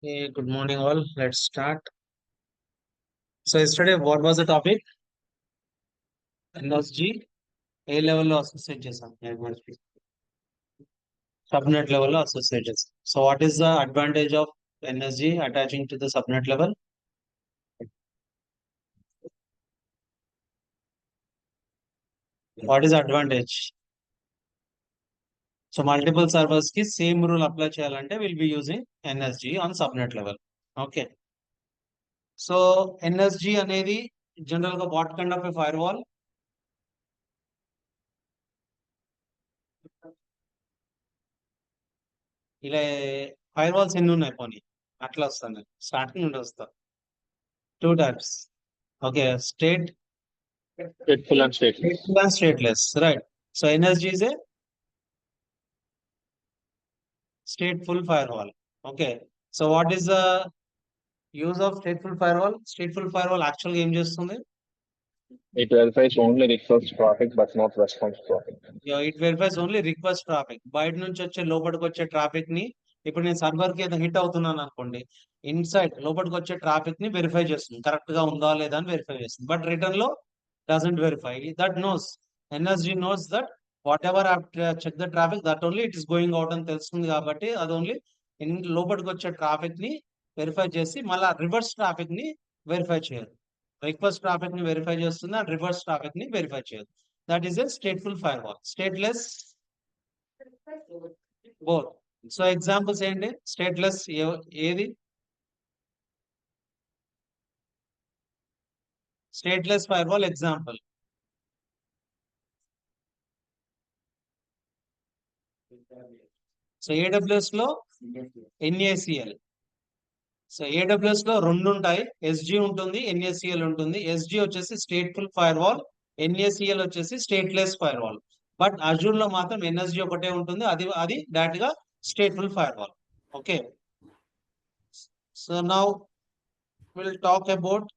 Hey, good morning, all. Let's start. So, yesterday, what was the topic? NSG, A level associate చేసాం. Subnet level associate చేసాం. So, what is the advantage of NSG attaching to the subnet level? What is the advantage? So, multiple servers ki same rule apply చేయాలంటే we'll be using NSG on subnet level. Okay. So, NSG అనేది general గా what kind of a firewall? ఇలా fire walls ఎన్ని ఉన్నాయి పోనీ అట్లా వస్తాను starting నుండి వస్తా two types okay state Stateful and stateless. and stateless, right? So NSG is a stateful firewall. Okay, so what is the use of stateful firewall? Stateful firewall actually ఏం చేస్తుంది? It verifies only request traffic but not response traffic. It verifies only request traffic. బయట నుంచి వచ్చే లోపలికి వచ్చే traffic ని ఇప్పుడు నేను సర్వర్ కి ఏదో హిట్ అవుతున్నాను అనుకోండి, ఇన్సైడ్ లోపలికి వచ్చే ట్రాఫిక్ ని వెరిఫై చేస్తుంది, కరెక్ట్ గా ఉందా లేదా అని వెరిఫై చేస్తుంది. బట్ రిటర్న్ లో doesn't verify. That knows, NSG knows that whatever check the traffic that only it is going out అని తెలుస్తుంది. కాబట్టి అది ఓన్లీ లోపలికి వచ్చే ట్రాఫిక్ ని వెరిఫై చేసి మళ్ళీ రివర్స్ ట్రాఫిక్ ని వెరిఫై చేయదు. రిక్వెస్ట్ ట్రాఫిక్ ని వెరిఫై చేస్తుంది, అండ్ రివర్స్ ట్రాఫిక్ ని వెరిఫై చేయదు. That is a stateful firewall. Stateless, both. So examples ఏంటి? Stateless ఏది? Stateless firewall example. So AWS లో NACL. సో AWS లో రెండు ఉంటాయి, SG ఉంటుంది, NACL ఉంటుంది. SG వచ్చేసి స్టేట్ఫుల్ ఫైర్వాల్, NACL వచ్చేసి స్టేట్లెస్ ఫైర్వాల్. బట్ అజూర్ లో మాత్రం NSG ఒకటే ఉంటుంది, అది డైరెక్ట్ గా stateful firewall. Okay, so now will talk about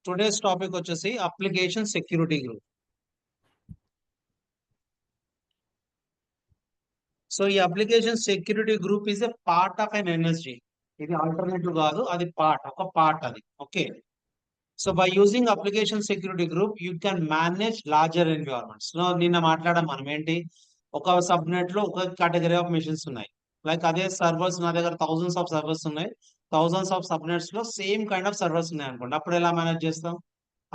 today's topic వచ్చేసి అప్లికేషన్ సెక్యూరిటీ గ్రూప్. సో ఈ application security group is a part of an NSG. ఇది ఆల్టర్నేటివ్ కాదు, అది ఒక పార్ట్ అది. Okay, so by using application security group you can manage larger environments. నిన్న మాట్లాడడం మనం ఏంటి, ఒక సబ్నెట్ లో ఒక కేటగిరీ ఆఫ్ మెషిన్స్ ఉన్నాయి. లైక్ అదే సర్వర్స్ నా దగ్గర థౌసండ్స్ ఆఫ్ సర్వర్స్ ఉన్నాయి, థౌసండ్స్ ఆఫ్ సబ్నెట్స్ లో సేమ్ కైండ్ ఆఫ్ సర్వర్స్ ఉన్నాయి అనుకోండి. అప్పుడు ఎలా మేనేజ్ చేస్తాం?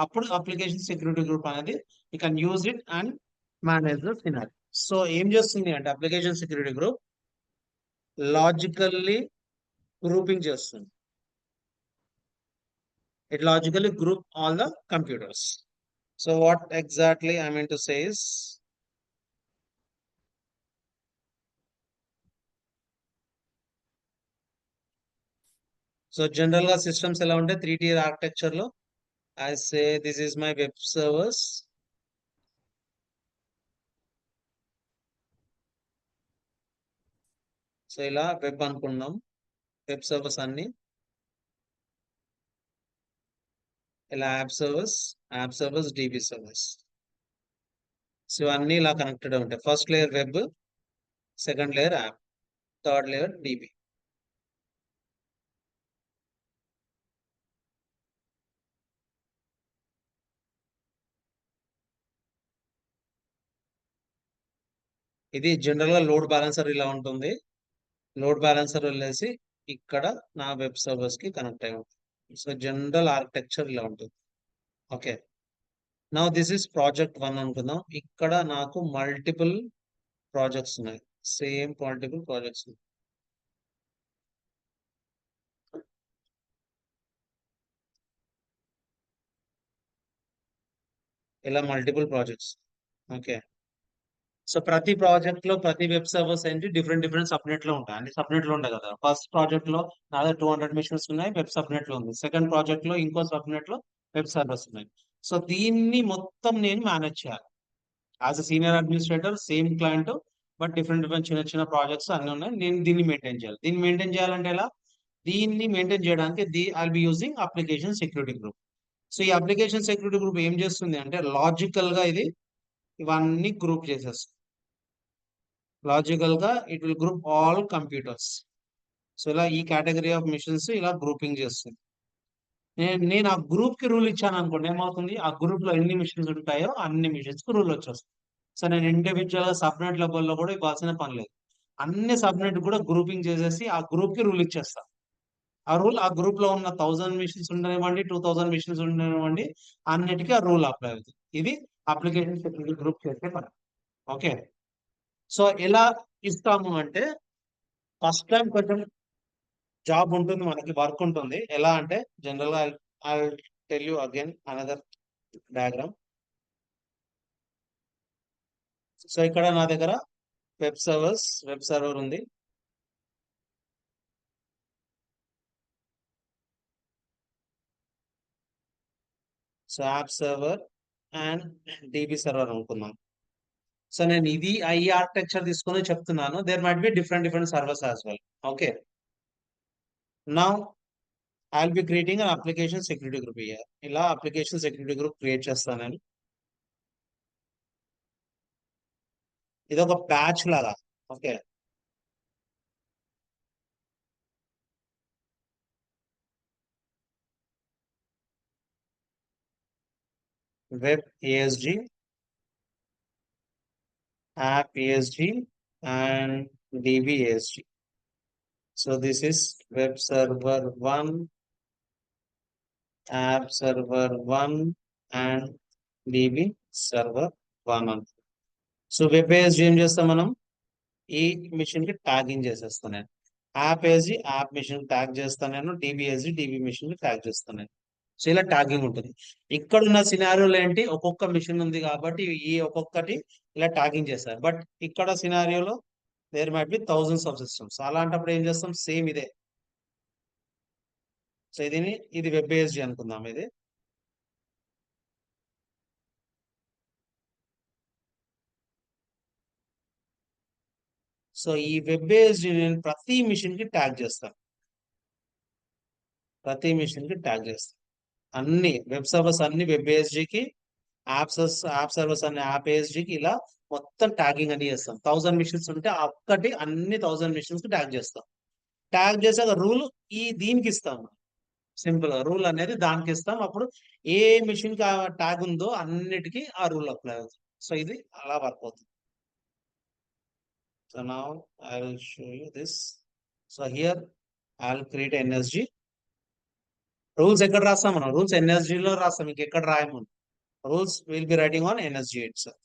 అప్పుడు అప్లికేషన్ సెక్యూరిటీ గ్రూప్ అనేది you can use it and manage the scenario. So ఏం చేస్తుంది అంటే application security group logically grouping చేస్తుంది. It logically group all the computers. So what exactly I mean to say is, so general గా systems ఎలా ఉంటాయి 3-tier architecture లో. I say this is my web servers. So ఇలా web అనుకున్నాం, web servers అన్ని ఇలా app servers dB servers. So అన్ని ఇలా కనెక్టెడ్ ఉంటాయి. First layer web, second layer app, third layer dB. ఇది జనరల్ గా లోడ్ బ్యాలెన్సర్ ఇలా ఉంటుంది. లోడ్ బ్యాలెన్సర్ వెళ్ళేసి ఇక్కడ నా వెబ్ సర్వర్స్ కి కనెక్ట్ అయి ఉంటుంది. సో జనరల్ ఆర్కిటెక్చర్ ఇలా ఉంటుంది. Okay, now this is project 1 అనుకుందాం. ఇక్కడ నాకు మల్టిపుల్ ప్రాజెక్ట్స్ ఉన్నాయి, సేమ్ మల్టిపుల్ ప్రాజెక్ట్స్. ఇలా మల్టిపుల్ ప్రాజెక్ట్స్. ఓకే, సో ప్రతి ప్రాజెక్ట్ లో ప్రతి వెబ్ సర్వర్స్ ఏంటి డిఫరెంట్ సబ్నెట్ లో ఉంటాయి. అన్ని సబ్నెట్ లో ఉంటాయి కదా. ఫస్ట్ ప్రాజెక్ట్ లో నా దగ్గర 200 మిషన్స్ ఉన్నాయి, వెబ్ సబ్నెట్ లో ఉంది. సెకండ్ ప్రాజెక్ట్ లో ఇంకో సబ్నెట్ లో వెబ్ సర్వర్స్ ఉన్నాయి. సో దీన్ని మొత్తం నేను మేనేజ్ చేయాలి as a senior administrator. Same client but different చిన్న ప్రాజెక్ట్స్ అన్ని ఉన్నాయి. నేను దీన్ని మెయింటైన్ చేయాలి. దీన్ని మెయింటైన్ చేయాలంటే ఎలా? దీన్ని మెయింటైన్ చేయడానికి I'll be using application security group. So ఈ అప్లికేషన్ సెక్యూరిటీ గ్రూప్ ఏం చేస్తుంది అంటే లాజికల్ గా ఇది ఇవన్నీ గ్రూప్ చేసేస్తుంది. లాజికల్ గా it will group all computers. So ఇలా ఈ కేటగిరీ ఆఫ్ మిషన్స్ ఇలా గ్రూపింగ్ చేస్తుంది. నేను ఆ గ్రూప్ కి రూల్ ఇచ్చాను అనుకోండి, ఏమవుతుంది, ఆ గ్రూప్ లో ఎన్ని మిషన్స్ ఉంటాయో అన్ని మిషన్స్ కి రూల్ వచ్చేస్తుంది. సో నేను ఇండివిజువల్ గా సబ్నెట్ లెవెల్ లో కూడా ఇవ్వాల్సిన పని లేదు. అన్ని సబ్నెట్ కూడా గ్రూపింగ్ చేసేసి ఆ గ్రూప్ కి రూల్ ఇచ్చేస్తా. ఆ రూల్ ఆ గ్రూప్ లో ఉన్న 1000 మిషన్స్ ఉండనివ్వండి, 2000 మిషన్స్ ఉండనివ్వండి, అన్నిటికీ ఆ రూల్ అప్లై అవుతుంది. ఇది అప్లికేషన్ సెక్యూరిటీ గ్రూప్ చేసే పని. ఓకే. సో ఎలా ఇస్తాము అంటే, ఫస్ట్ టైం కొంచెం జాబ్ ఉంటుంది, మనకి వర్క్ ఉంటుంది. ఎలా అంటే జనరల్ గా I tell you again another diagram. So ఇక్కడ నా దగ్గర వెబ్ సర్వర్ ఉంది. So app server and DB server అనుకుందాం. సో నేను ఇది ఈ ఆర్కిటెక్చర్ తీసుకొని చెప్తున్నాను. There might be different servers as well. Okay. Now I will be creating an application security group here. ఇలా అప్లికేషన్ సెక్యూరిటీ గ్రూప్ క్రియేట్ చేస్తాను నేను. ఇది ఒక బ్యాచ్ లాగా. Okay. Web ASG, app ASG and DB ASG. So this is web server 1, app server 1 and DB server 1 అని. So web ఏఎస్జి ఏం చేస్తాం మనం, ఈ మిషన్ కి ట్యాగింగ్ చేసేస్తాను నేను. App AG app machine tag చేస్తాను నేను. డిబిఎస్జి డిబి మిషన్ కి ట్యాగ్ చేస్తాను నేను. సో ఇలా ట్యాగింగ్ ఉంటుంది. ఇక్కడ ఉన్న సినారియోలు ఏంటి, ఒక్కొక్క మిషన్ ఉంది కాబట్టి ఈ ఒక్కొక్కటి ఇలా ట్యాగింగ్ చేస్తారు. బట్ ఇక్కడ సినారియోలో there might be thousands of systems. అలాంటప్పుడు ఏం చేస్తాం, సేమ్ ఇదే. సో ఇది వెబ్ ఏఎస్జి అనుకుందాం ఇది. సో ఈ వెబ్ ఏఎస్జి నేను ప్రతి మిషన్ కి ట్యాగ్ చేస్తాను. ప్రతి మిషన్ కి ట్యాగ్ చేస్తాను. అన్ని వెబ్ సర్వర్స్ అన్ని వెబ్ ఏఎస్జికి, యాప్ సర్వర్స్ అన్ని యాప్ ఏఎస్జికి, ఇలా మొత్తం ట్యాగింగ్ అని చేస్తాం. 1000 మిషన్స్ ఉంటే ఆ ఒక్కటి అన్ని 1000 మిషన్స్ కి ట్యాగ్ చేస్తాం. ట్యాగ్ చేసాక రూల్ దీనికి ఇస్తాం. సింపుల్ గా రూల్ అనేది దానికి ఇస్తాం. అప్పుడు ఏ మిషన్ కి ఆ ట్యాగ్ ఉందో అన్నిటికీ ఆ రూల్ అప్లై అవుతుంది. సో ఇది అలా వర్క్ అవుతుంది. So now I will show you this. So here I will create NSG. Rules ఎక్కడ రాస్తాం మనం, రూల్స్ ఎన్ఎస్జి లో రాస్తాం, ఇంకెక్కడ రాయము. rules we'll be writing on NSG itself.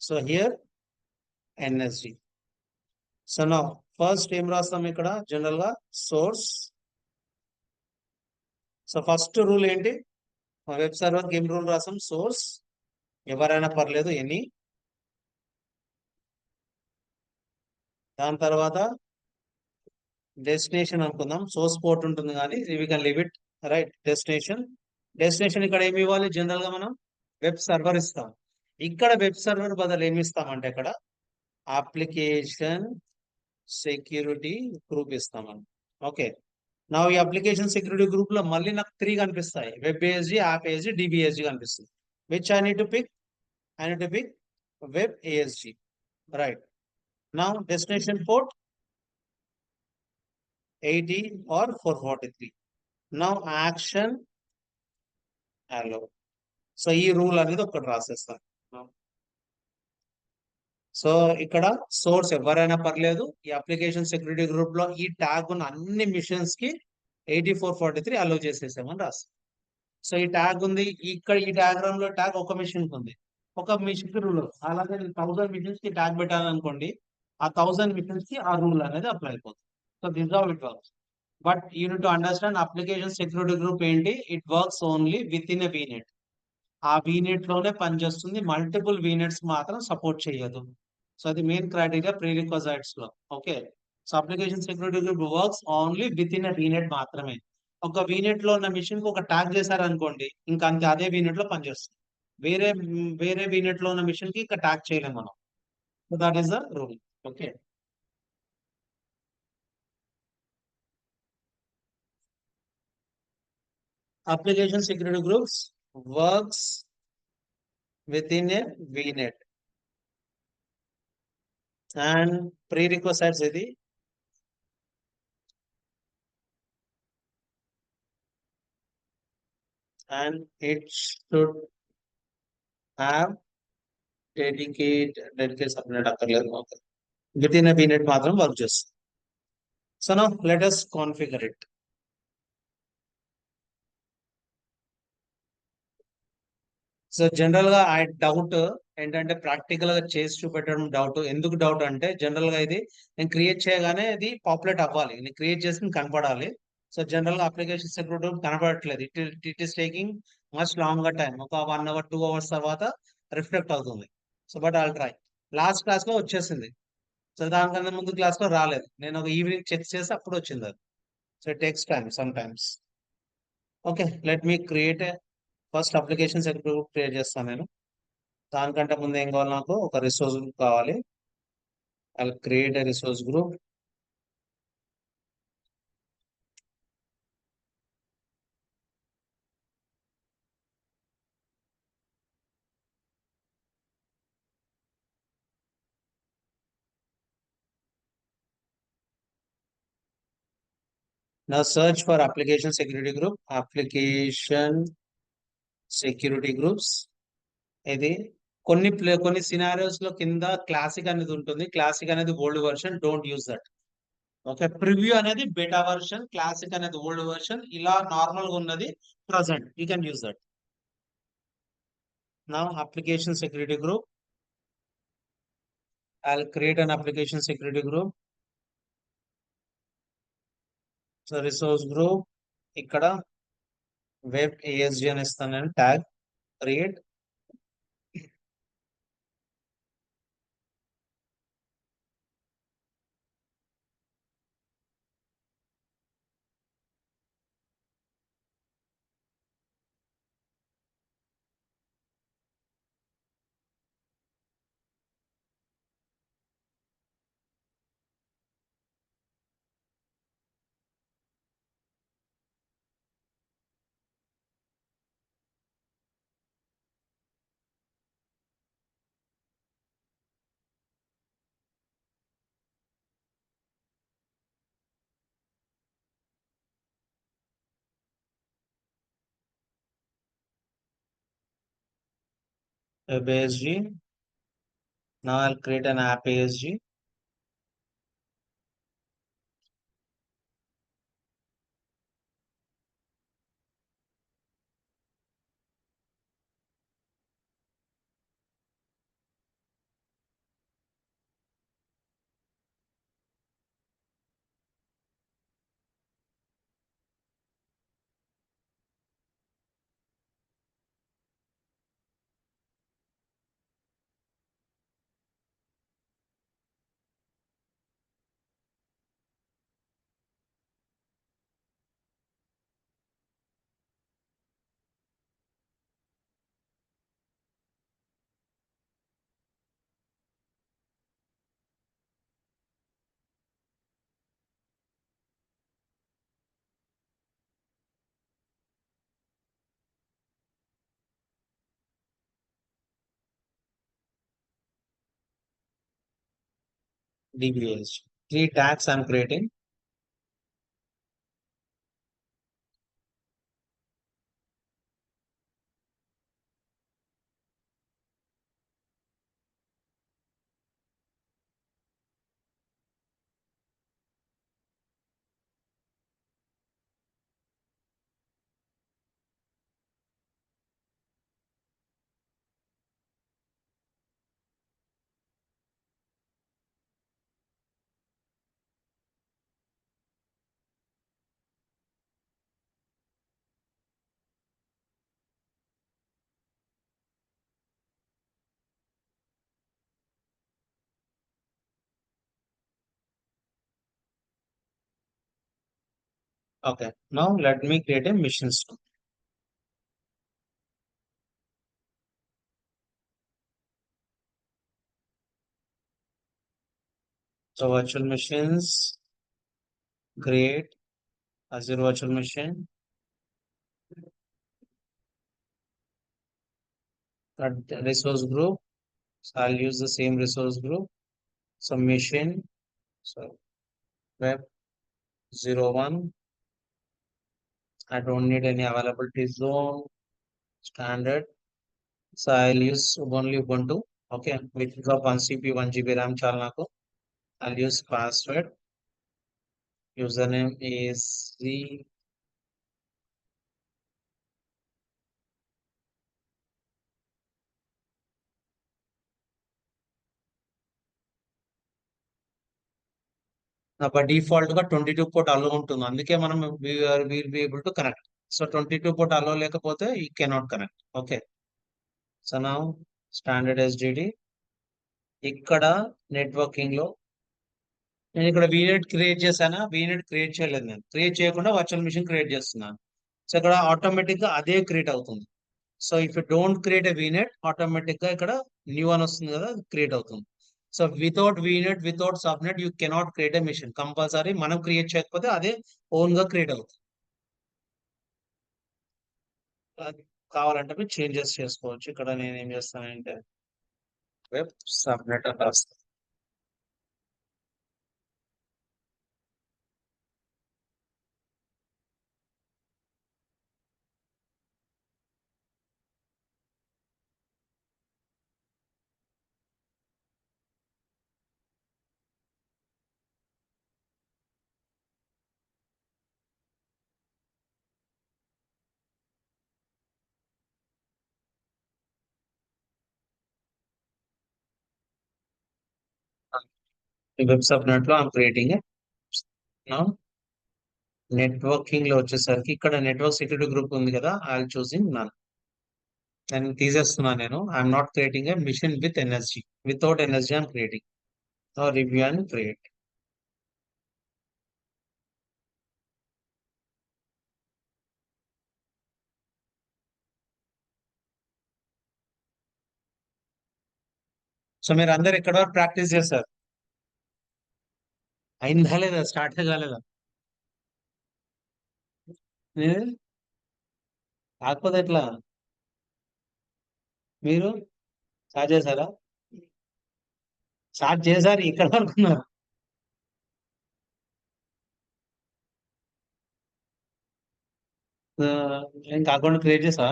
So here NSG. So now first ఏం రాస్తాం ఇక్కడ జనరల్ గా సోర్స్. సో ఫస్ట్ రూల్ ఏంటి, వెబ్ సర్వర్ కి ఏం రూల్ రాస్తాం, సోర్స్ ఎవరైనా పర్లేదు ఎనీ. దాని తర్వాత డెస్టినేషన్ అనుకుందాం, సోర్స్ పోర్ట్ ఉంటుంది కానీ we can leave it. Right. Destination ఇక్కడ ఏమి ఇవ్వాలి, జనరల్ గా మనం వెబ్ సర్వర్ ఇస్తాం. ఇక్కడ వెబ్ సర్వర్ బదులు ఏమి ఇస్తామంటే ఇక్కడ అప్లికేషన్ సెక్యూరిటీ గ్రూప్ ఇస్తామని. ఓకే. నా ఈ అప్లికేషన్ సెక్యూరిటీ గ్రూప్ లో మళ్ళీ నాకు 3 కనిపిస్తాయి, web ASG, app ASG, DBSG కనిపిస్తుంది. Which I need to pick, web ASG. Right. నా డెస్టినేషన్ పోర్ట్ 80 ఆర్ 443. నా యాక్షన్ అలో. సో ఈ రూల్ అనేది ఒకటి రాసేస్తాను. సో ఇక్కడ సోర్స్ ఎవరైనా పర్లేదు, ఈ అప్లికేషన్ సెక్యూరిటీ గ్రూప్ లో ఈ ట్యాగ్ ఉన్న అన్ని మిషన్స్ కి 8443 అలో చేసేసామని రాస్తాం. సో ఈ ట్యాగ్ ఉంది ఇక్కడ, ఈ డయాగ్రామ్ లో ట్యాగ్ ఒక మిషన్ ఉంది, ఒక మిషన్ కి రూల్. అలాగే 1000 మిషన్స్ కి ట్యాగ్ పెట్టాను అనుకోండి, ఆ 1000 మిషన్స్ కి ఆ రూల్ అనేది అప్లై అయిపోతుంది. So this how it works. But you need to understand application security group ఏంటి, it works only within a VNet. ఆ వీనెట్ లోనే పనిచేస్తుంది, మల్టిపుల్ వీనెట్స్ మాత్రం సపోర్ట్ చేయదు. సో అది మెయిన్ క్రైటీరియా ప్రీ రిక్వైజైట్స్ లో. Okay. So application security group works only within a VNet మాత్రమే. ఒక వీనెట్ లో ఉన్న మిషన్ కి ఒక ట్యాగ్ చేశారనుకోండి, ఇంకా అంతే, అదే వీనెట్ లో పనిచేస్తుంది. వేరే వేరే వీనెట్ లో ఉన్న మిషన్ కి ఇంకా ట్యాగ్ చేయలేము మనం. So that is the rule. Okay. Application security groups works within a VNet and prerequisites ఇది and it should have dedicate subnet అక్కర్లేదు. Okay. Within a VNet మాత్రం వర్క్ చేస్తుంది. So now let us configure it. So general గా ఆ doubt ఏంటంటే practical గా చేసి చూపెట్టడం డౌట్. ఎందుకు డౌట్ అంటే జనరల్ గా ఇది నేను క్రియేట్ చేయగానే ఇది పాపులేట్ అవ్వాలి, నేను క్రియేట్ చేసి కనపడాలి. సో జనరల్ గా అప్లికేషన్ సెక్యూరిటీ కనపడట్లేదు. It is taking much longer time. ఒక 1 hour 2 hours తర్వాత రిఫ్లెక్ట్ అవుతుంది. So but I'll try. Last class లో వచ్చేసింది. సో దానికన్నా ముందు క్లాస్ లో రాలేదు. నేను ఒక ఈవినింగ్ చెక్ చేసి అప్పుడు వచ్చింది అది. So it takes time some times. Okay, let me create first application security create చేస్తాను నేను. దానికంటే ముందు ఏం కావాలి, నాకు ఒక రిసోర్స్ గ్రూప్ కావాలి. I create a resource group. Now search for application security group. Application security groups. ఇది కొన్ని సినారియోస్ లో కింద క్లాసిక్ అనేది ఉంటుంది. క్లాసిక్ అనేది old version, don't use that. Okay, preview అనేది బెటా వర్షన్, క్లాసిక్ అనేది ఓల్డ్ వర్షన్. ఇలా నార్మల్ గా ఉన్నది present. You can use that. Now application security group. I'll create an application security group. So resource group ఇక్కడ web ASG అని ఇస్తాను నేను. Tag create. Web ASG. Now I'll create an app ASG. DBASG. 3 tags I'm creating. Okay, now let me create a mission store. So virtual machines, create Azure virtual machine. That resource group. So I'll use the same resource group. So machine. So web 01. I don't need any availability zone. Standard. So I'll use only Ubuntu. Okay, which is of 1 CPU, 1 GB RAM చాలు నాకు. I'll use password. Username is the by default గా 22 port allow ఉంటుంది. అందుకే మనం will be able to connect. So 22 port allow లేకపోతే ఈ cannot connect. Okay, so నా standard SDD ఇక్కడ నెట్వర్కింగ్ లో నేను ఇక్కడ వీనెట్ క్రియేట్ చేశానా? వీనెట్ క్రియేట్ చేయలేదు, నేను క్రియేట్ చేయకుండా వర్చువల్ మిషన్ క్రియేట్ చేస్తున్నాను. సో ఇక్కడ ఆటోమేటిక్ గా అదే క్రియేట్ అవుతుంది. So if you don't create a VNet, automatic గా ఇక్కడ న్యూ అని వస్తుంది కదా, క్రియేట్ అవుతుంది. So without VNet, without subnet you cannot create a machine. Compulsory మనం క్రియేట్ చేయకపోతే అదే ఓన్ గా క్రియేట్ అవుతుంది. అది కావాలంటే మీరు చేంజెస్ చేసుకోవచ్చు. ఇక్కడ నేను ఏం చేస్తానంటే వెబ్ సబ్నెట్ అని రాస్తాను. ఈ వెబ్ సబ్నెట్ లో ఐఎమ్ క్రియేటింగ్ నెట్వర్కింగ్ లో వచ్చేసరికి ఇక్కడ నెట్వర్క్ సెక్యూరిటీ గ్రూప్ ఉంది కదా, ఐ చూసింగ్ నన్. నేను తీసేస్తున్నాను. నేను I'm not creating a machine with NSG. Without NSG I'm creating. Review and create. So మీరు అందరు ఎక్కడ వరకు ప్రాక్టీస్ చేస్తారు? అయిందా లేదా? స్టార్ట్ కాలేదా? కాకపోతే ఎట్లా? మీరు స్టార్ట్ చేశారా? స్టార్ట్ చేశారు, ఇక్కడ వరకున్నారు. ఇంకా అకౌంట్ క్రియేట్ చేసా?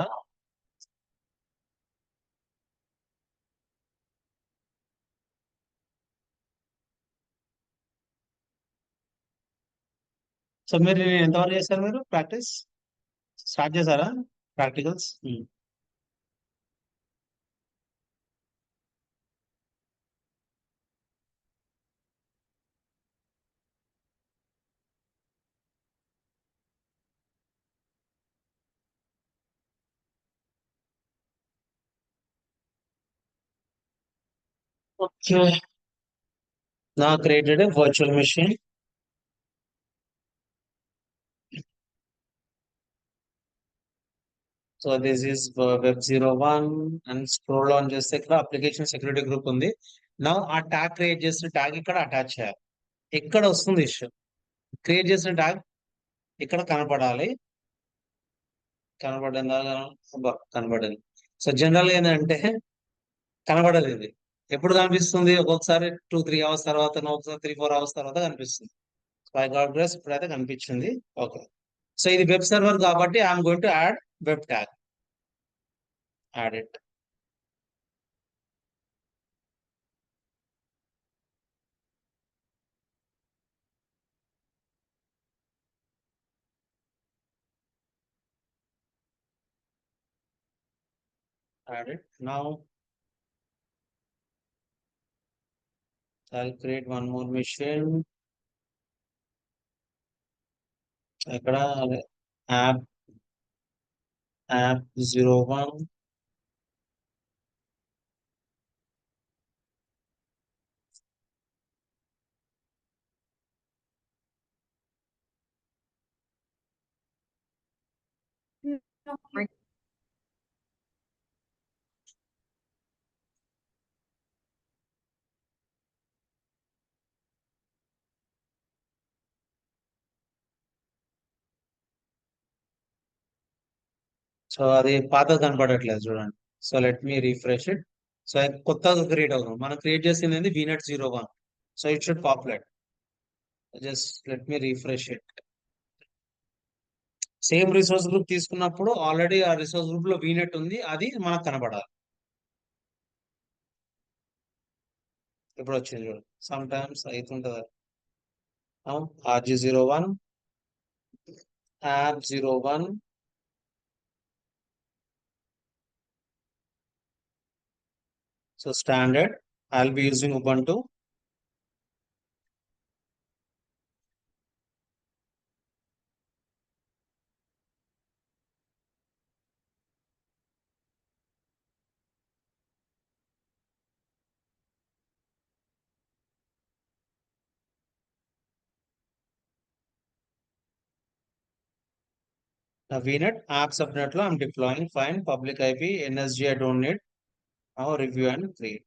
సో మీరు ఎంతవరకు చేశారు? మీరు ప్రాక్టీస్ స్టార్ట్ చేశారా? ప్రాక్టికల్స్. ఓకే, నా created virtual machine. So this is web01 and scroll on చేస్తే ఇక్కడ అప్లికేషన్ సెక్యూరిటీ గ్రూప్ ఉంది. నా ఆ ట్యాగ్ క్రియేట్ చేసిన ట్యాగ్ ఇక్కడ అటాచ్ చేయాలి. ఇక్కడ వస్తుంది ఇష్యూ. క్రియేట్ చేసిన ట్యాగ్ ఇక్కడ కనపడాలి. కనపడిందా? కనపడింది. సో జనరల్ ఏంటంటే కనపడదు ఇది. ఎప్పుడు కనిపిస్తుంది? ఒక్కొక్కసారి 2-3 అవర్స్ తర్వాత, ఒకసారి 3-4 అవర్స్ తర్వాత కనిపిస్తుంది. బై గాడ్ గ్రేస్ ఇప్పుడైతే కనిపించింది. ఓకే, సో ఇది వెబ్ సర్వర్ కాబట్టి I'm going to add web tag. Add it. Add it. Now I'll create one more machine. ఇక్కడ app 01. సో అది పాత కనపడట్లేదు చూడండి. So let me refresh it. So కొత్తగా క్రియేట్ అవుతుంది. మనం క్రియేట్ చేసింది VNet 01. So it should populate. Just let me refresh it. Same resource group తీసుకున్నప్పుడు ఆల్రెడీ ఆ రిసోర్స్ గ్రూప్ లో వీనెట్ ఉంది, అది మనకు కనబడాలి. ఇప్పుడు వచ్చింది చూడు, సమ్ టైమ్స్ అవుతుంటది. RG01, app01, so standard, I'll be using Ubuntu. VNet app subnet lo I'm deploying, fine, public IP, NSG I don't need. Now review and create.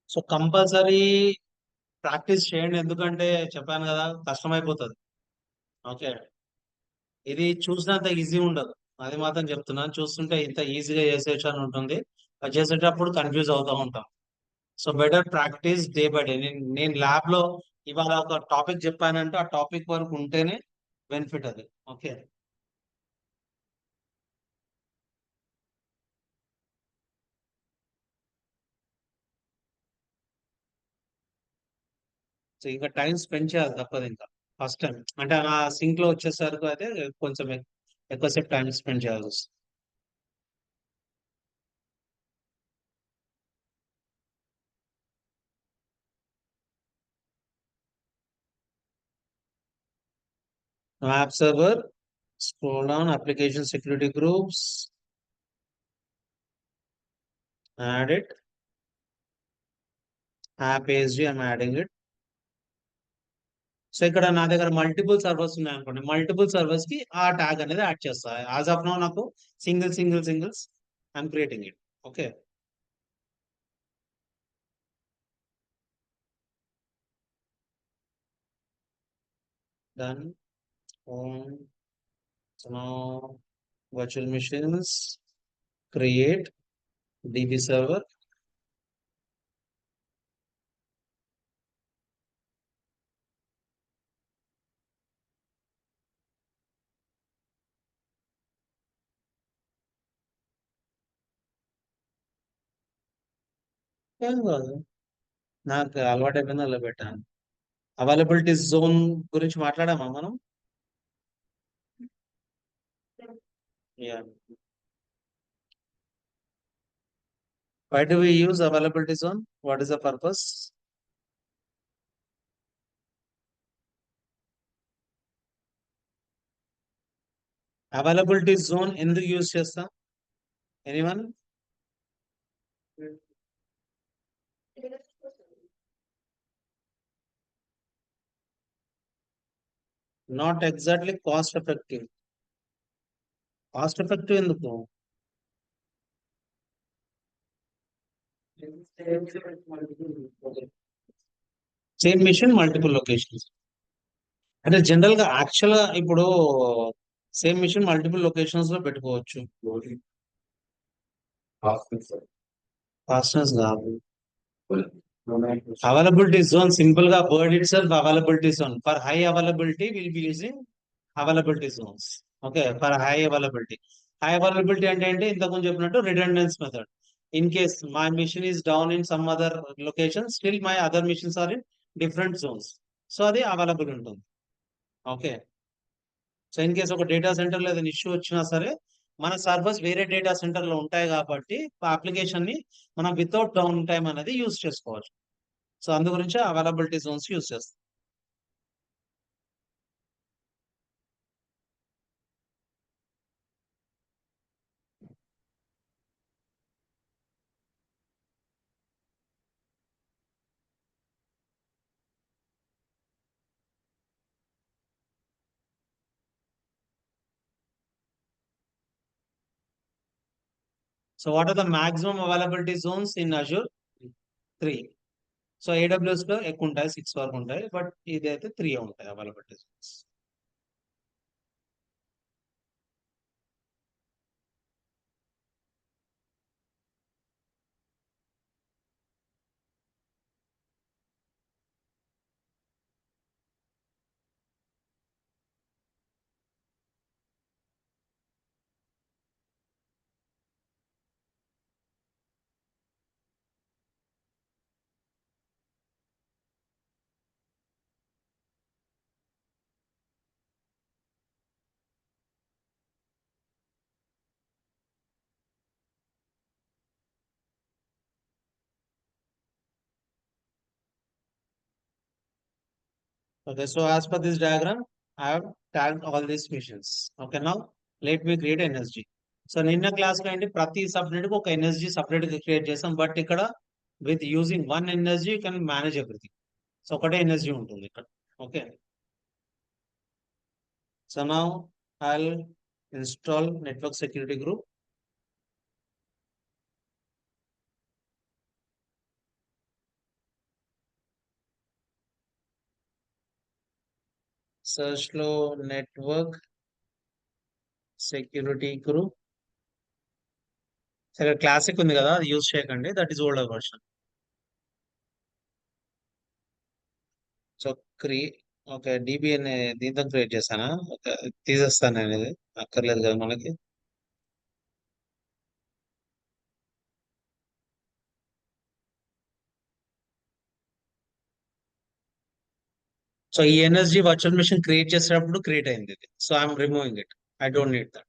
So compulsory practice చేయండి, ఎందుకంటే చెప్పాను కదా కష్టమైపోతుంది. ఓకే, ఇది చూసినంత easy ఉండదు, అది మాత్రం చెప్తున్నాను. చూస్తుంటే ఇంత ఈజీగా చేసేయచ్చు అని ఉంటుంది, అది చేసేటప్పుడు కన్ఫ్యూజ్ అవుతూ ఉంటాం. So better practice day by day. నేను ల్యాబ్ లో ఇవాళ ఒక టాపిక్ చెప్పానంటే ఆ టాపిక్ వరకు ఉంటేనే బెనిఫిట్ అది. ఓకే, సో ఇంకా టైం స్పెండ్ చేయాలి తప్పదు ఇంకా. ఫస్ట్ టైం అంటే ఆ సింక్ లో వచ్చేసరికి అయితే కొంచెం ఎక్కువసేపు టైం స్పెండ్ చేయాల్సి వస్తుంది. App server, scroll down, application security groups, add it, app ASG, I'm adding it. So ఇక్కడ నా దగ్గర మల్టిపుల్ సర్వర్స్ ఉన్నాయి అనుకోండి, మల్టిపుల్ సర్వర్స్ కి ఆ ట్యాగ్ అనేది యాడ్ చేస్తా. యాజ్ ఆఫ్ నౌ నాకు singles I'm creating it. Okay, done. So now virtual machines, create DB server. ఏం కాదు, నాకు అలవాటు అయిపోయింది, అలా పెట్టాను. అవైలబిలిటీ జోన్ గురించి మాట్లాడామా మనం? Yeah. Why do we use availability zone? What is the purpose? Availability zone ఎందుకు యూజ్ చేస్తాం? Anyone? Not exactly cost effective. Cost effective ఎందుకు? Same machine multiple locations. అంటే జనరల్ గా యాక్చువల్ గా ఇప్పుడు సేమ్ మిషన్ మల్టిపుల్ లొకేషన్స్ లో పెట్టుకోవచ్చు. Fastness కాదు. అవైలబిలిటీ జోన్ సింపుల్ గా word itself availability zone. For high availability will be using availability zones. Okay, for high availability. High availability అంటే ఏంటి? ఇంతకుముందు చెప్పినట్టు redundance method. In case my machine is down in some other location, still my other machines are in different zones, so అది available ఉంటుంది. Okay, so in case ఒక data centre లో ఏదైనా issue వచ్చినా సరే మన సర్వర్స్ వేరే డేటా సెంటర్ లో ఉంటాయి కాబట్టి ఆ అప్లికేషన్ ని మనం వితౌట్ డౌన్ టైం అనేది యూజ్ చేసుకోవచ్చు. సో అందు గురించి అవైలబిలిటీ జోన్స్ యూజ్ చేస్తాం. So what are the maximum availability zones in Azure? 3. So AWS లో ఎక్కువ ఉంటాయి, 6 వరకు ఉంటాయి, బట్ ఇదైతే 3 ఉంటాయి availability Jones. Okay, so as per this diagram, I have tagged all these missions. Okay, now let me create NSG. So నిన్న class లో ఏంటి ప్రతి సబ్నెట్ కి ఒక ఎన్ఎస్జి సపరేట్ గా క్రియేట్ చేస్తాం, బట్ ఇక్కడ with using one NSG you can manage everything. So ఒకటే ఎన్ఎస్జి ఉంటుంది ఇక్కడ. Okay, so now I'll install network security group. Search లో నెట్వర్క్ సెక్యూరిటీ గ్రూప్. సరే, క్లాసిక్ ఉంది కదా, అది యూజ్ చేయకండి, that is older version. So క్రీ ఓకే, డిబిఎన్ దీంతో క్రియేట్ చేశానా? ఓకే, తీసేస్తాను నేను, ఇది అక్కర్లేదు కదా మనకి. సో ఈ ఎన్ఎస్జి వర్చువల్ మిషన్ క్రియేట్ చేసేటప్పుడు క్రియేట్ అయింది ఇది. So I'm removing it, I don't need that.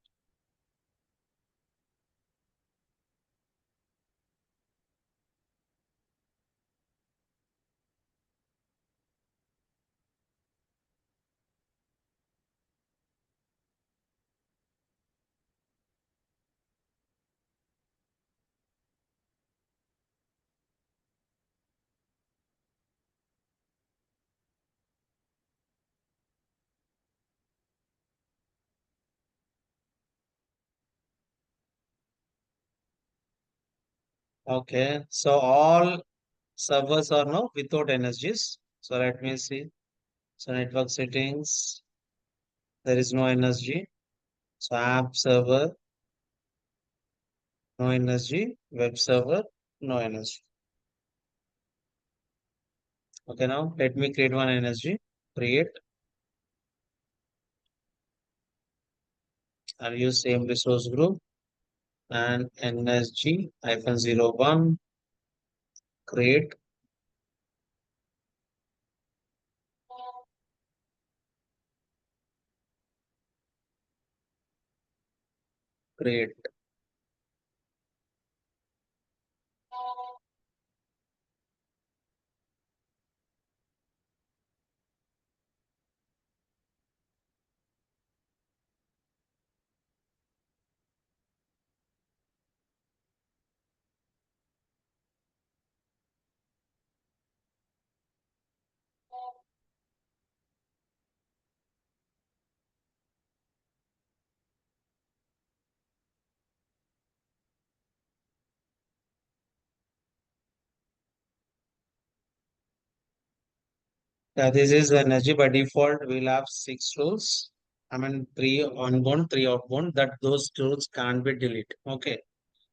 Okay, so all servers are now without NSGs. So let me see. So network settings, there is no NSG. So app server, no NSG. Web server, no NSG. Okay, now let me create one NSG. Create. I'll use same resource group and NSG -01. Create. Create. Yeah, this is NSG. By default, we'll have 6 rules. I mean, 3 onbound, 3 outbound. That those rules can't be deleted. Okay.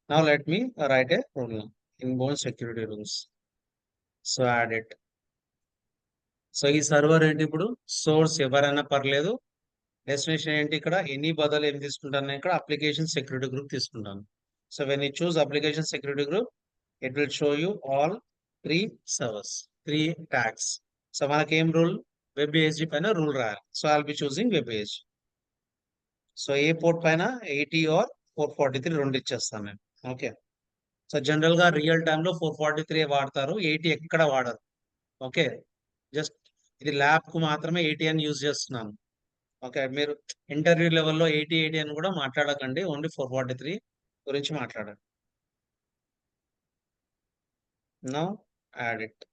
Now let me write a rule now. Inbound security rules. So add it. So ఈ server ఏంటి ఇప్పుడు? Source ఎవరైనా పర్లేదు. Destination ఏంటి? ఇక్కడ any బదులు ఏం తీసుకుంటాను? ఇక్కడ అప్లికేషన్ సెక్యూరిటీ గ్రూప్ తీసుకుంటాను. So when you choose application security group, it will show you all 3 servers, 3 tags. So మనకి ఏం రూల్? వెబ్ పైన రూల్ రాయాలి. So I'll be choosing web. So A port పైన 80 ఆర్ 443 రెండు ఇచ్చేస్తాను నేను. ఓకే, సో జనరల్ గా రియల్ టైమ్ లో 443 వాడతారు, 80 ఎక్కడ వాడరు. ఓకే, జస్ట్ ఇది ల్యాబ్ కు మాత్రమే 80 అని యూజ్ చేస్తున్నాను. ఓకే, మీరు ఇంటర్వ్యూ లెవెల్లో 80 అని కూడా మాట్లాడకండి, ఓన్లీ 443 గురించి మాట్లాడండి. Now add it.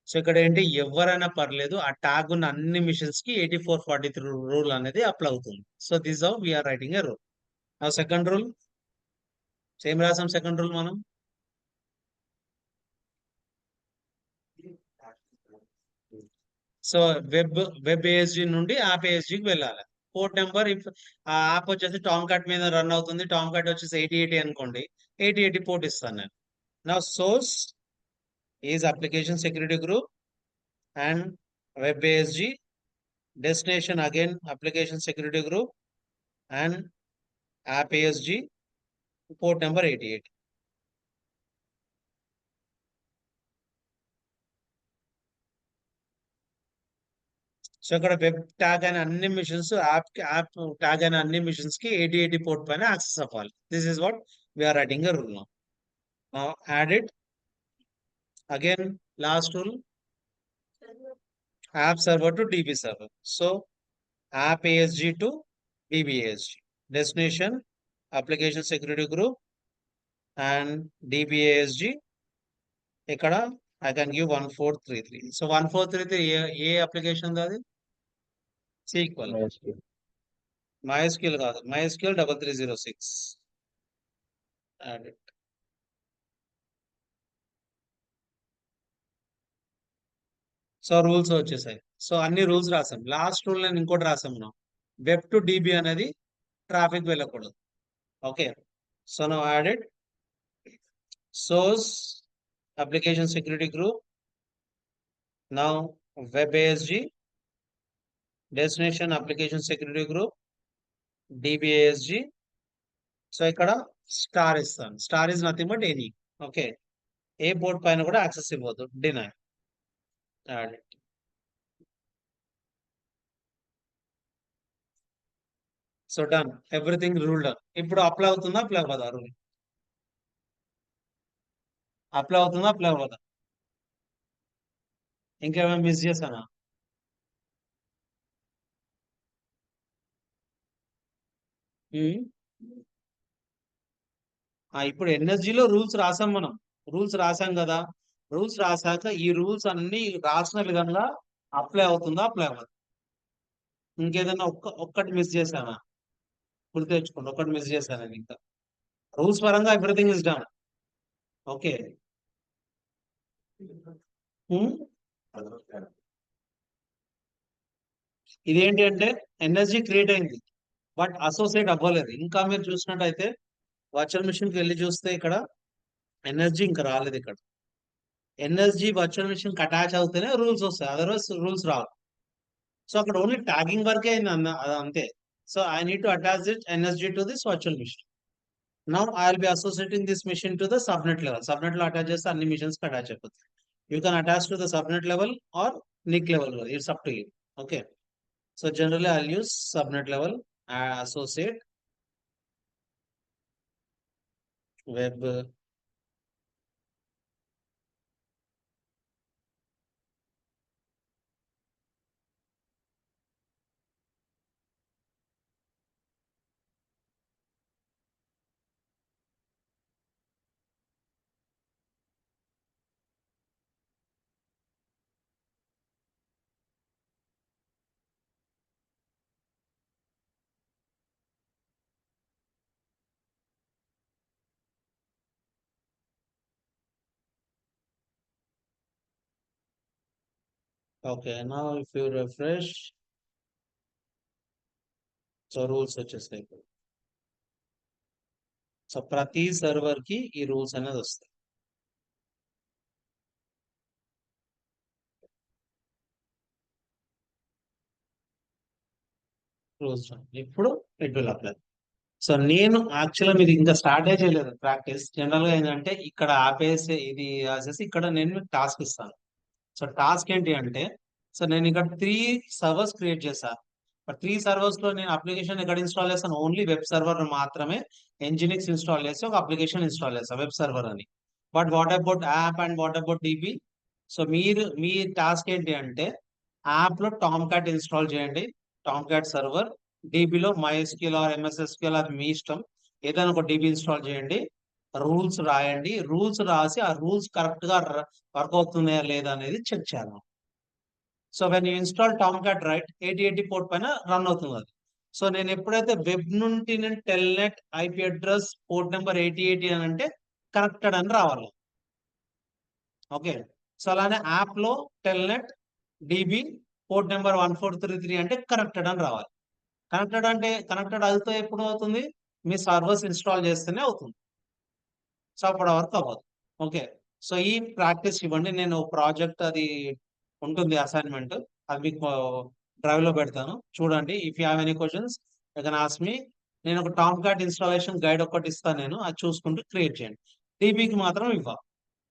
సో ఇక్కడ ఏంటి? ఎవరైనా పర్లేదు, ఆ ట్యాగ్ ఉన్న అన్ని మిషన్స్ కి 8443 రూల్ అనేది అప్లై అవుతుంది. So this how we're writing a rule. నా సెకండ్ రూల్ సేమ్ రాసాం. సెకండ్ రూల్ మనం సో వెబ్ ఏఎస్జి నుండి యాప్ ఏఎస్జికి వెళ్ళాలి. పోర్ట్ నెంబర్, ఇఫ్ ఆ యాప్ వచ్చేసి టామ్ కార్ట్ మీద రన్ అవుతుంది, టామ్ కార్ట్ వచ్చేసి 8080 అనుకోండి, 8080 పోర్ట్ ఇస్తాను నేను. నా source is application security group and web ASG. Destination again application security group and app ASG, port number 8080. So ఇక్కడ వెబ్ ట్యాగ్ అయిన అన్ని మిషన్స్, యాప్ ట్యాగ్ అయిన అన్ని మిషన్స్ కి 8080 పోర్ట్ పైన యాక్సెస్ అవ్వాలి. This is what we're writing a rule now. Add it. Again, last rule, app server to DB server. So app ASG to DB ASG. Destination, application security group, and DB ASG. ఇక్కడ I can give 1433. So 1433 A application అది? SQL. MySQL. MySQL కాదు, MySQL 3306. Add it. So rules వచ్చేసాయి. So అన్ని rules రాసాం. Last rule నేను ఇంకోటి రాసాం మనం, వెబ్ టు డిబి అనేది ట్రాఫిక్ వెళ్ళకూడదు. Okay, so now added source application security group, now web ASG, destination application security group, DB ASG. So ఇక్కడ స్టార్ ఇస్తాను. Star is nothing but any. Okay, A port పైన కూడా access ఇవ్వద్దు. Deny. Add it. So done, everything rule done. ఇప్పుడు apply అవుతుందా apply అవ్వదా rule? Apply అవుతుందా apply అవ్వదా? ఇంకేమైనా మిస్ చేశానా? ఇప్పుడు ఎన్ఎస్జిలో రూల్స్ రాసాం మనం. రూల్స్ రాసాం కదా. రూల్స్ రాసాక ఈ రూల్స్ అన్ని రాసిన విధంగా అప్లై అవుతుందా అప్లై అవ్వదు? ఇంకేదైనా ఒక్కటి మిస్ చేశానా? గుర్తు తెచ్చుకోండి, ఒక్కటి మిస్ చేశాను ఇంకా. రూల్స్ పరంగా ఎవ్రీథింగ్ ఇస్ డన్. ఓకే, ఇదేంటి అంటే ఎన్ఎస్జి క్రియేట్ అయింది బట్ అసోసియేట్ అవ్వలేదు. ఇంకా మీరు చూసినట్టయితే వర్చువల్ మిషన్ కి వెళ్ళి చూస్తే ఇక్కడ ఎన్ఎస్జి ఇంకా రాలేదు. ఇక్కడ ఎన్ఎస్జి వర్చువల్ మిషన్ కి అటాచ్ అవుతేనే రూల్స్ వస్తాయి, అదర్వైజ్ రూల్స్ రావు. సో అక్కడ ఓన్లీ ట్యాగింగ్ వరకే అయింది అంతే. So I need to attach this NSG to this virtual machine. Now I will be associating this machine to the subnet level. Subnet లో attach చేస్తే అన్ని మిషన్స్ కి అటాచ్ అయిపోతాయి. You can attach to the subnet level or NIC level, it's up to you. Okay, so generally I'll use subnet level, associate web okay, now if you refresh, so rules వచ్చేసాయి. So ప్రతి server కి ఈ rules అనేది వస్తాయి. Rules ఇప్పుడు it will apply. So నేను యాక్చువల్గా మీరు ఇంకా స్టార్ట్ చేయలేదు ప్రాక్టీస్. జనరల్ గా ఏంటంటే ఇక్కడ ఆపేసి ఇది రాసేసి ఇక్కడ నేను మీకు టాస్క్ ఇస్తాను. సో టాస్క్ ఏంటి అంటే, సో నేను ఇక్కడ 3 సర్వర్స్ క్రియేట్ చేశాను. 3 సర్వర్స్ లో నేను అప్లికేషన్ ఎక్కడ ఇన్స్టాల్ చేస్తాను? ఓన్లీ వెబ్ సర్వర్ మాత్రమే ఎన్జినిక్స్ ఇన్స్టాల్ చేసి ఒక అప్లికేషన్ ఇన్స్టాల్ చేస్తాను, వెబ్ సర్వర్ అని. But what about app and what about DB? So మీ టాస్క్ ఏంటి అంటే, యాప్ లో టామ్ క్యాట్ ఇన్స్టాల్ చేయండి, టామ్ క్యాట్ సర్వర్. డిబిలో MySQL ఆర్ MSSQL, అది మీ ఇష్టం, ఏదైనా ఒక డిబి ఇన్స్టాల్ చేయండి. రూల్స్ రాయండి, రూల్స్ రాసి ఆ రూల్స్ కరెక్ట్ గా వర్క్ అవుతున్నాయా లేదా అనేది చెక్ చేయాలి. So when you install Tom cat right, 8080 port పైన రన్ అవుతుంది అది. సో నేను ఎప్పుడైతే వెబ్ నుండి నేను Telnet IP address port number 8080 అని అంటే కనెక్టెడ్ అని రావాలి. ఓకే, సో అలానే యాప్ లో టెల్నెట్ DB పోర్ట్ నెంబర్ 1433 అంటే కనెక్టెడ్ అని రావాలి. కనెక్టెడ్ అంటే కనెక్టెడ్ అవుతే ఎప్పుడు అవుతుంది? మీ సర్వర్స్ ఇన్స్టాల్ చేస్తేనే అవుతుంది. సో అప్పటి వరకు అవ్వదు. ఓకే, సో ఈ ప్రాక్టీస్ ఇవ్వండి. నేను ప్రాజెక్ట్ అది ఉంటుంది అసైన్మెంట్, అది మీకు డ్రైవ్ లో పెడతాను, చూడండి. If you have any questions you can ask me. నేను ఒక టామ్ క్యాట్ ఇన్స్టాలేషన్ గైడ్ ఒకటి ఇస్తాను, నేను అది చూసుకుంటూ క్రియేట్ చేయండి. DBకి మాత్రం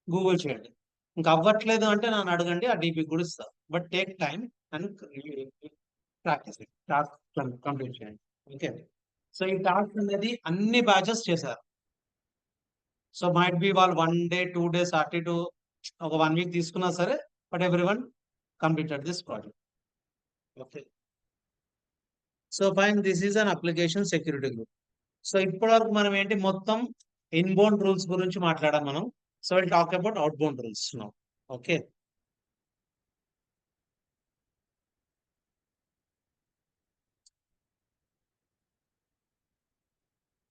గూగుల్ చేయండి. ఇంకా అవ్వట్లేదు అంటే నన్ను అడగండి, ఆ DBకి కూడా ఇస్తాను. But take time and practice task complete చేయండి. ఓకే, సో ఈ టాస్క్ అనేది అన్ని బ్యాచెస్ చేశారు. సో మైట్ బి వాళ్ళు 1 day 2 days అటు ఇటు ఒక 1 వీక్ తీసుకున్నా సరే, but everyone completed this project. Okay. So fine, this is an application security group. So ఇప్పటి వరకు మనం ఏంటి మొత్తం ఇన్బౌండ్ రూల్స్ గురించి మాట్లాడాం మనం. So will talk about out bound rules now. Okay.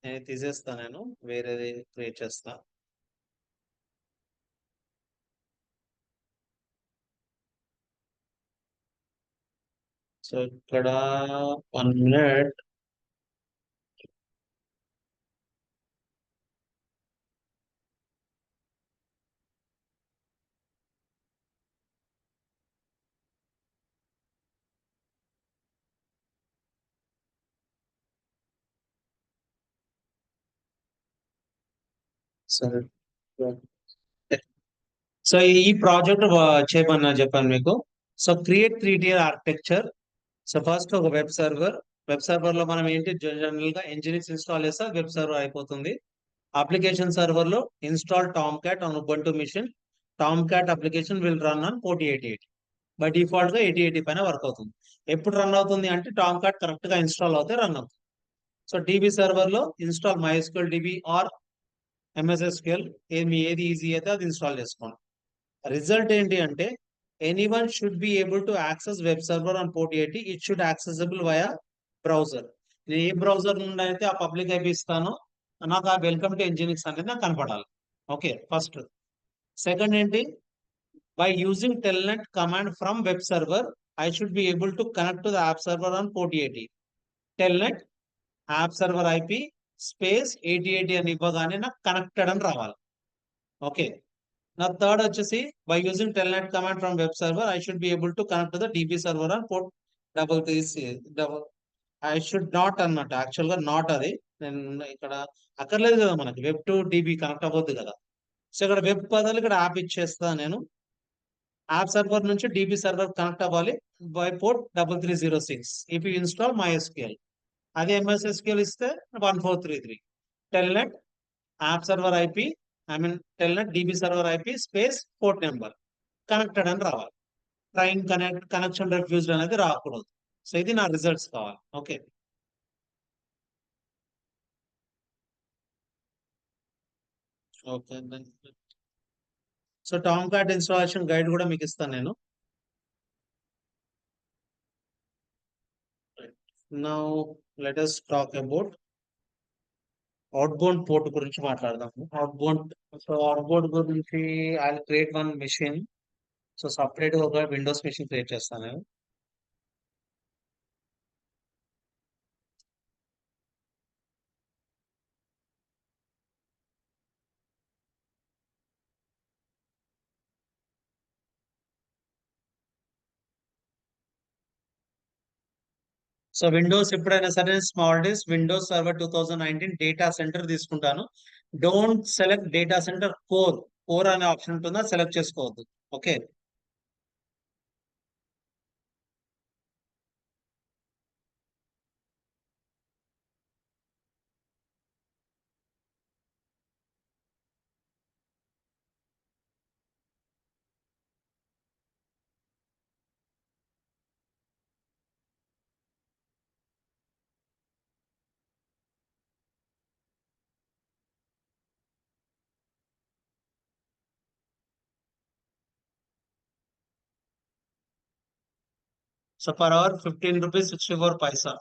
నేను తీసేస్తా, నేను వేరేది క్రియేట్ చేస్తా. సో ఇక్కడ 1 minute. సరే. సో ఈ ప్రాజెక్ట్ చేయమన్నా చెప్పాను మీకు. So create 3 tier architecture. So first ఒక వెబ్ సర్వర్. వెబ్ సర్వర్ లో మనం ఏంటి జనరల్ గా Nginx ఇన్స్టాల్ చేస్తే వెబ్ సర్వర్ అయిపోతుంది. అప్లికేషన్ సర్వర్ లో install Tomcat on Ubuntu machine. Tomcat application will run on 4088. By default గా 8080 పైన వర్క్ అవుతుంది. ఎప్పుడు రన్ అవుతుంది అంటే టామ్ క్యాట్ కరెక్ట్ గా ఇన్స్టాల్ అవుతే రన్ అవుతుంది. సో డిబి సర్వర్ లో install MySQL DB are MSSQL, ఏది ఈజీ అయితే అది ఇన్స్టాల్ చేసుకోండి. రిజల్ట్ ఏంటి అంటే anyone should be able to access web server on port 80. It should accessible via browser. నేను ఏ బ్రౌజర్ నుండి అయితే ఆ పబ్లిక్ ఐపీ ఇస్తానో నాకు ఆ వెల్కమ్ టు Nginx అనేది నాకు కనపడాలి. Okay, first. సెకండ్ ఏంటి, by using Telnet command from web server I should be able to connect to the app server on port 80. Telnet app server IP space 8080 అని ఇవ్వగానే నాకు connected అని రావాలి. Okay. నా థర్డ్ వచ్చేసి by using Telnet command from web server I should be able to connect to the dB server on port 33. I should not అన్నమాట, actual గా not అది. నేను ఇక్కడ అక్కర్లేదు కదా, మనకి వెబ్ టు డిబి కనెక్ట్ అవ్వద్దు కదా. సో ఇక్కడ వెబ్ బదులు ఇక్కడ యాప్ ఇచ్చేస్తా నేను. యాప్ సర్వర్ నుంచి డిబి సర్వర్ కనెక్ట్ అవ్వాలి by port 3306 if you install MySQL. అది MSSQL ఇస్తే 1433. Telnet app server IP, I mean Telnet dB server IP space port number connected అని రావాలి. ట్రైన్ కనెక్షన్ రిఫ్యూజ్డ్ అనేది రాకూడదు. సో ఇది నా రిజల్ట్స్ కావాలి. Okay. Okay. So Tom cat installation guide కూడా మీకు ఇస్తాను నేను. Now let us talk about outbound port గురించి మాట్లాడదాము. అవుట్బౌండ్, సో అవుట్బౌండ్ గురించి I create 1 machine. So separate గా ఒక విండోస్ మెషిన్ క్రియేట్ చేస్తాను నేను. సో విండోస్ ఎప్పుడైనా సరే small disk Windows server 2019 data center తీసుకుంటాను. Don't select data center core. Core అనే ఆప్షన్ ఉంటుందా, సెలెక్ట్ చేసుకోవద్దు. Okay. So per hour 15 rupees 64 paisa.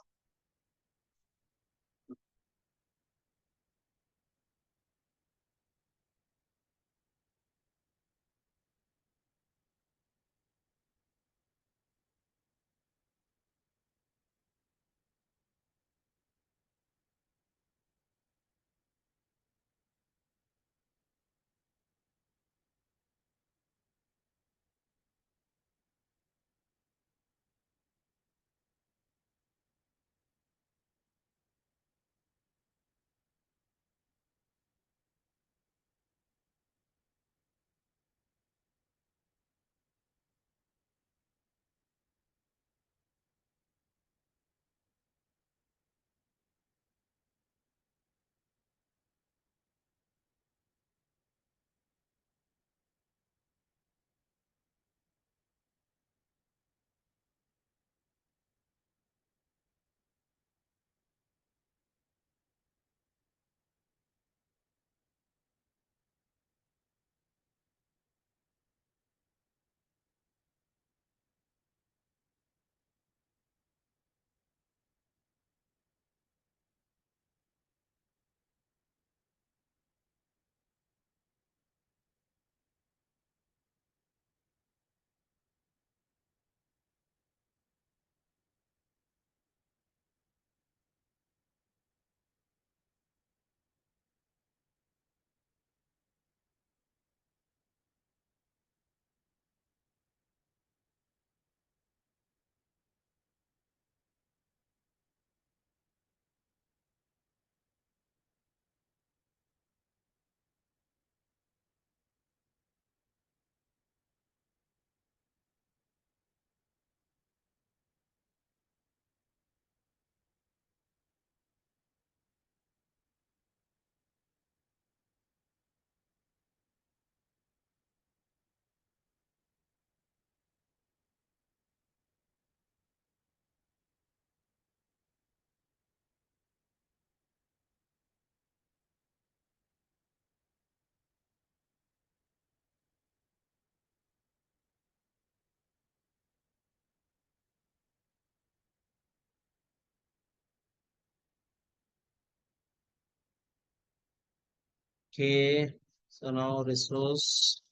Okay, so now resource.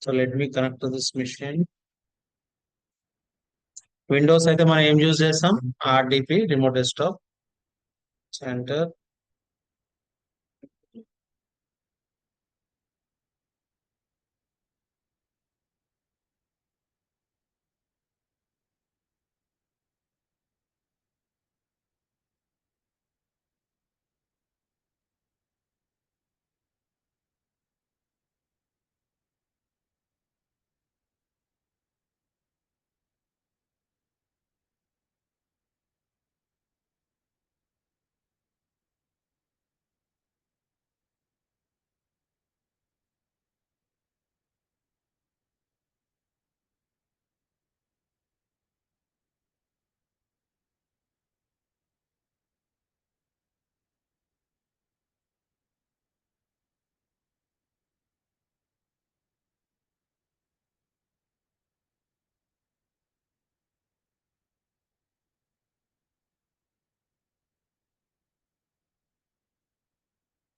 So let me connect to this machine. Windows అయితే మనం ఏం use చేస్తాం? RDP remote desktop centre.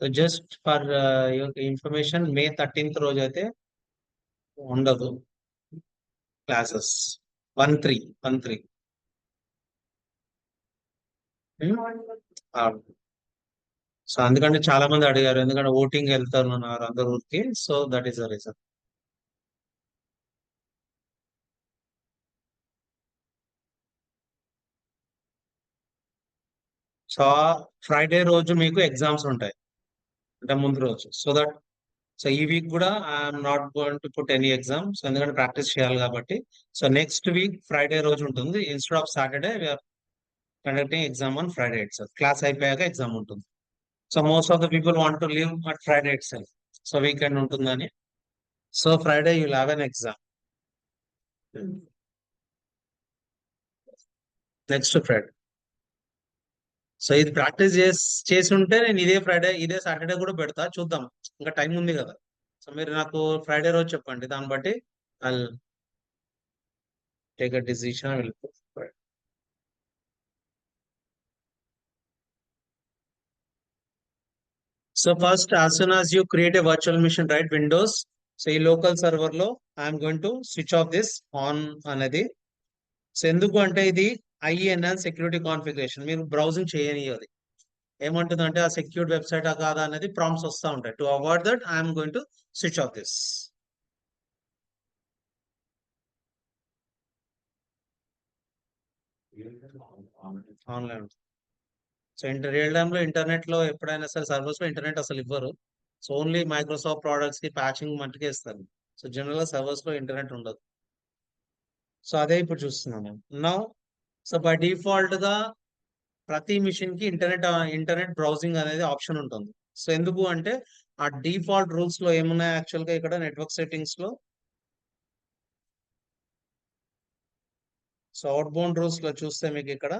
So just for information May 13th రోజు అయితే ఉండదు క్లాసెస్. 13. సో అందుకంటే చాలా మంది అడిగారు, ఎందుకంటే ఓటింగ్ వెళ్తున్నారు అందరు ఊరికి. So that is the reason. So Friday రోజు మీకు ఎగ్జామ్స్ ఉంటాయి, అంటే ముందు రోజు. సో ఈ వీక్ కూడా I'm not going to put any exams, ఎందుకంటే ప్రాక్టీస్ చేయాలి కాబట్టి. సో నెక్స్ట్ వీక్ ఫ్రైడే రోజు ఉంటుంది, instead of Saturday we're conducting exam on Friday itself. Class అయిపోయాక ఎగ్జామ్ ఉంటుంది. So most of the people want to leave at Friday itself, so weekend ఉంటుందని. So Friday you'll have an exam next Friday. So ఇది practice చేసి ఉంటే నేను ఇదే Friday ఇదే Saturday కూడా పెడతా, చూద్దాం, ఇంకా టైం ఉంది కదా. సో మీరు నాకు ఫ్రైడే రోజు చెప్పండి, దాన్ని బట్టి I take a decision. So first, as soon as you create a virtual machine, right, Windows, so ఈ లోకల్ సర్వర్ లో I'm going to switch off this on అనేది. సో ఎందుకు అంటే ఇది IENN సెక్యూరిటీ కాన్ఫిగరేషన్, మీరు బ్రౌజింగ్ చేయనియాలి. ఏమంటుందంటే ఆ secured website కాదా అనేది ప్రాంప్ట్స్ వస్తూ ఉంటాయి. To avoid that I'm going to switch off this. Online. So real time లో ఇంటర్నెట్ లో ఎప్పుడైనా సరే సర్వర్స్ లో ఇంటర్నెట్ అసలు ఇవ్వరు. సో ఓన్లీ మైక్రోసాఫ్ట్ ప్రోడక్ట్స్ కి ప్యాచింగ్ మట్టుకే ఇస్తారు. సో జనరల్ గా సర్వర్స్ లో ఇంటర్నెట్ ఉండదు. సో అదే ఇప్పుడు చూస్తున్నాను నౌ. సో బై డిఫాల్ట్ గా ప్రతి మిషన్ కి ఇంటర్నెట్ బ్రౌజింగ్ అనేది ఆప్షన్ ఉంటుంది. సో ఎందుకు అంటే ఆ డిఫాల్ట్ రూల్స్ లో ఏమున్నాయి యాక్చువల్ గా ఇక్కడ నెట్వర్క్ సెట్టింగ్స్ లో. సో అవుట్ బౌండ్ రూల్స్ లో చూస్తే మీకు ఇక్కడ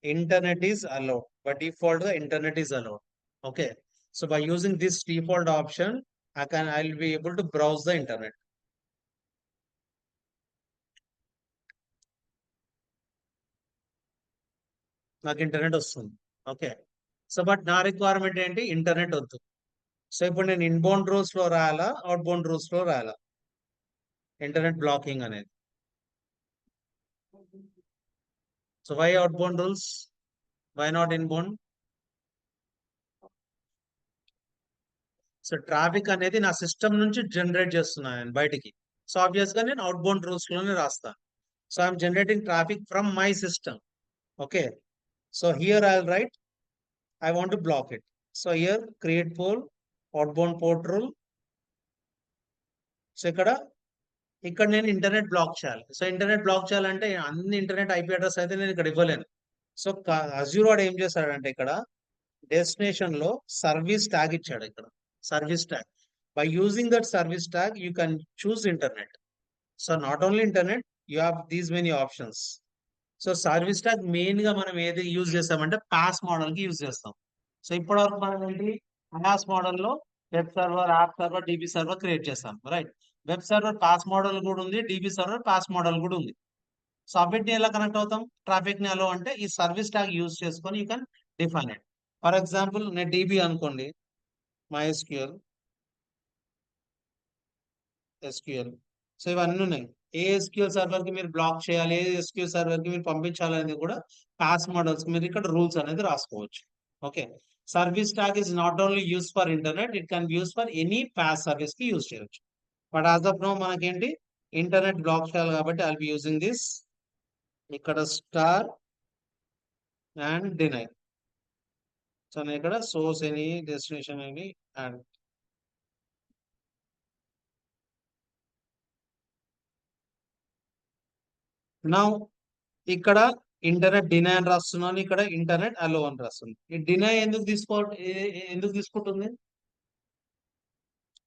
internet is allowed. By default, the internet is allowed. Okay. So by using this default option, I'll be able to browse the internet. నాకు ఇంటర్నెట్ వస్తుంది. Okay. So but నా requirement ఏంటి, internet వద్దు. So ఇప్పుడు నేను ఇన్బౌండ్ రూల్స్ లో రాయాలా, out bound rules లో రాయాలా, ఇంటర్నెట్ బ్లాకింగ్ అనేది. So why outbound rules, why not inbound? So traffic అనేది నా సిస్టమ్ నుంచి జనరేట్ చేస్తున్నాను నేను బయటికి. సో ఆబ్వియస్ గా నేను అవుట్ బౌండ్ రూల్స్ లోనే రాస్తాను. So I'm generating traffic from my system. Okay. So here I'll write, I want to block it. So here create poll, outbound port rule. So ఇక్కడ నేను internet black చేయాలి. So internet black చేయాలంటే అన్ని internet IP address అయితే నేను ఇక్కడ ఇవ్వలేను. So Azure వాడు ఏం చేశాడంటే ఇక్కడ డెస్టినేషన్ లో సర్వీస్ ట్యాగ్ ఇచ్చాడు. ఇక్కడ service tag, by using that service tag you can choose internet. So not only internet, you have these many options. So service tag main గా మనం ఏది యూజ్ చేస్తామంటే పాస్ మోడల్ కి యూజ్ చేస్తాం. So ఇప్పటివరకు మనం ఏంటి, పాస్ మోడల్ లో web server, app server, DB server create చేస్తాం, right. Web server PaaS model కూడా ఉంది, DB సర్వర్ పాస్ మోడల్ కూడా ఉంది. సో అన్నిటిని ఎలా కనెక్ట్ అవుతాం, ట్రాఫిక్ ని ఎలా అంటే ఈ సర్వీస్ ట్యాగ్ యూజ్ చేసుకొని you can define it. For example నేను DB అనుకోండి, MySQL, SQL. సో ఇవన్నీ ఉన్నాయి. ఏ SQL సర్వర్ కి మీరు బ్లాక్ చేయాలి, ఏ SQL సర్వర్ కి మీరు పంపించాలి అనేది కూడా పాస్ మోడల్స్ మీరు ఇక్కడ రూల్స్ అనేది రాసుకోవచ్చు. Okay, service tag is not only use for internet, it can use for any pass service కి యూజ్ చేయొచ్చు. బట్ యాజ్ ఆఫ్ నో మనకేంటి ఇంటర్నెట్ బ్లాక్ చేయాలి కాబట్టి ఐల్ బి యూజింగ్ దిస్, ఇక్కడ స్టార్ అండ్ డినై. సో నేను ఇక్కడ source any destination అని and నా ఇక్కడ ఇంటర్నెట్ డినై అని రాస్తున్నాను, ఇక్కడ ఇంటర్నెట్ అలో అని రాస్తుంది. ఈ డినై ఎందుకు తీసుకుంటుంది?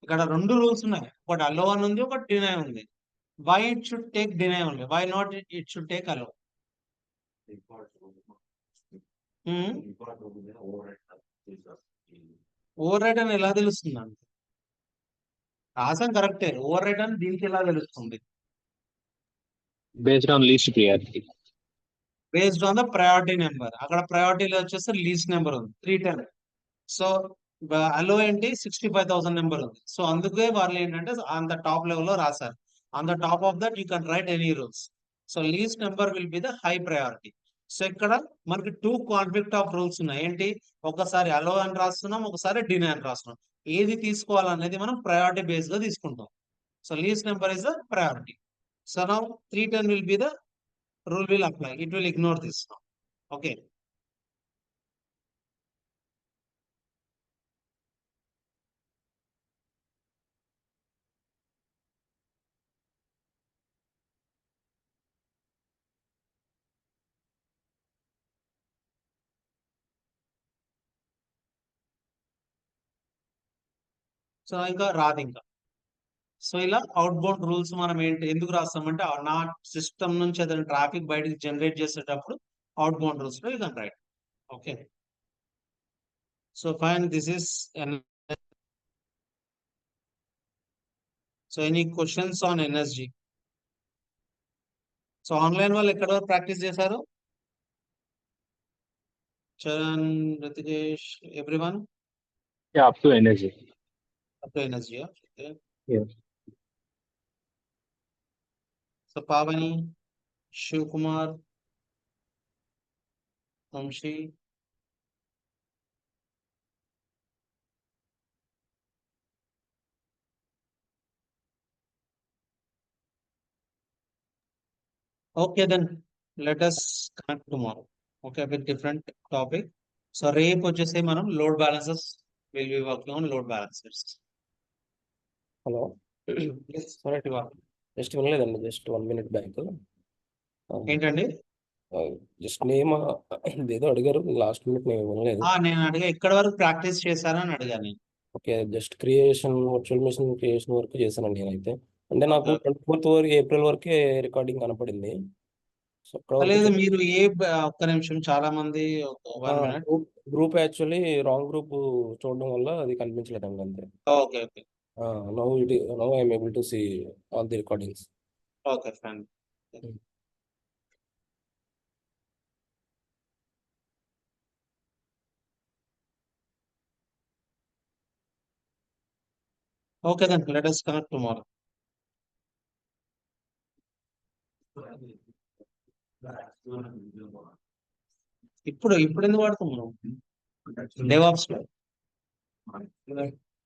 ఇక్కడ రెండు రూల్స్ ఉన్నాయి, ఒకటి అలో అని ఉంది, ఒకటి డినై ఉంది. Why it should take deny only, why not it should take allow? Overwrite అని ఎలా తెలుస్తుంది అండి? రాసాం కరెక్టే, ఓవర్ రైట్ అని దీనికి ఎలా తెలుస్తుంది? Based on least priority. Based on the priority number. అక్కడ ప్రయారిటీలో వచ్చేసి లీస్ట్ నెంబర్ ఉంది 310. సో అలో ఏంటి 65,000 నెంబర్ ఉంది. సో అందుకే వాళ్ళు ఏంటంటే ఆన్ ద టాప్ లెవెల్ లో రాశారు. On the top of that you can right any rules. So least number will be the high priority. So ఇక్కడ మనకి 2 కాన్ఫ్లిక్ట్ ఆఫ్ రూల్స్ ఉన్నాయి. ఏంటి, ఒకసారి అలో అని రాస్తున్నాం, ఒకసారి డినై అని రాస్తున్నాం. ఏది తీసుకోవాలనేది మనం ప్రయారిటీ బేస్ గా తీసుకుంటాం. So least number is the priority. So now 310 will be the rule will apply. It will ignore this now. Okay. So ఇంకా రాదు ఇంకా. సో ఇలా అవుట్ బౌండ్ రూల్స్ మనం ఎందుకు రాస్తామంటే నా సిస్టమ్ నుంచి ఏదైనా ట్రాఫిక్ బయటకి జనరేట్ చేసేటప్పుడు అవుట్ బౌండ్ రూల్స్ లో you can write. Okay, so fine, this is so any questions on NSG? So online వాళ్ళు ఎక్కడ వరకు ప్రాక్టీస్ చేశారు? Charan, Rithikesh, everyone? Yeah, up to energy. Up to NSG. Yes. So Pavani, Shiv Kumar, Vamshi, okay, then let us connect tomorrow. Okay, with different topic. So రేపు వచ్చేసి మనం load balances will be working on load balances. Hello, సరే just వినలేదండి, just 1 minute back ఏంటండి? Just name ఏదో అడిగారు last minute, నేను వినలేదు. నేను అడిగా ఇక్కడ వరకు ప్రాక్టీస్ చేశారని అడిగాను. Okay, just creation, virtual machine creation వరకు చేశానండి నేనైతే. అంటే నాకు 24th వరకు ఏప్రిల్ వరకే రికార్డింగ్ కనపడింది. సో లేదు, మీరు ఒక్క నిమిషం, చాలా మంది గ్రూప్ యాక్చువల్లీ రాంగ్ గ్రూప్ చూడడం వల్ల అది కనిపించలేదండి అంతే. Okay okay, now I'm able to see all the recordings. Okay fine. Okay, then let us connect tomorrow. ఇప్పుడు ఎందుకు వాడుతున్నాం DevOps లో?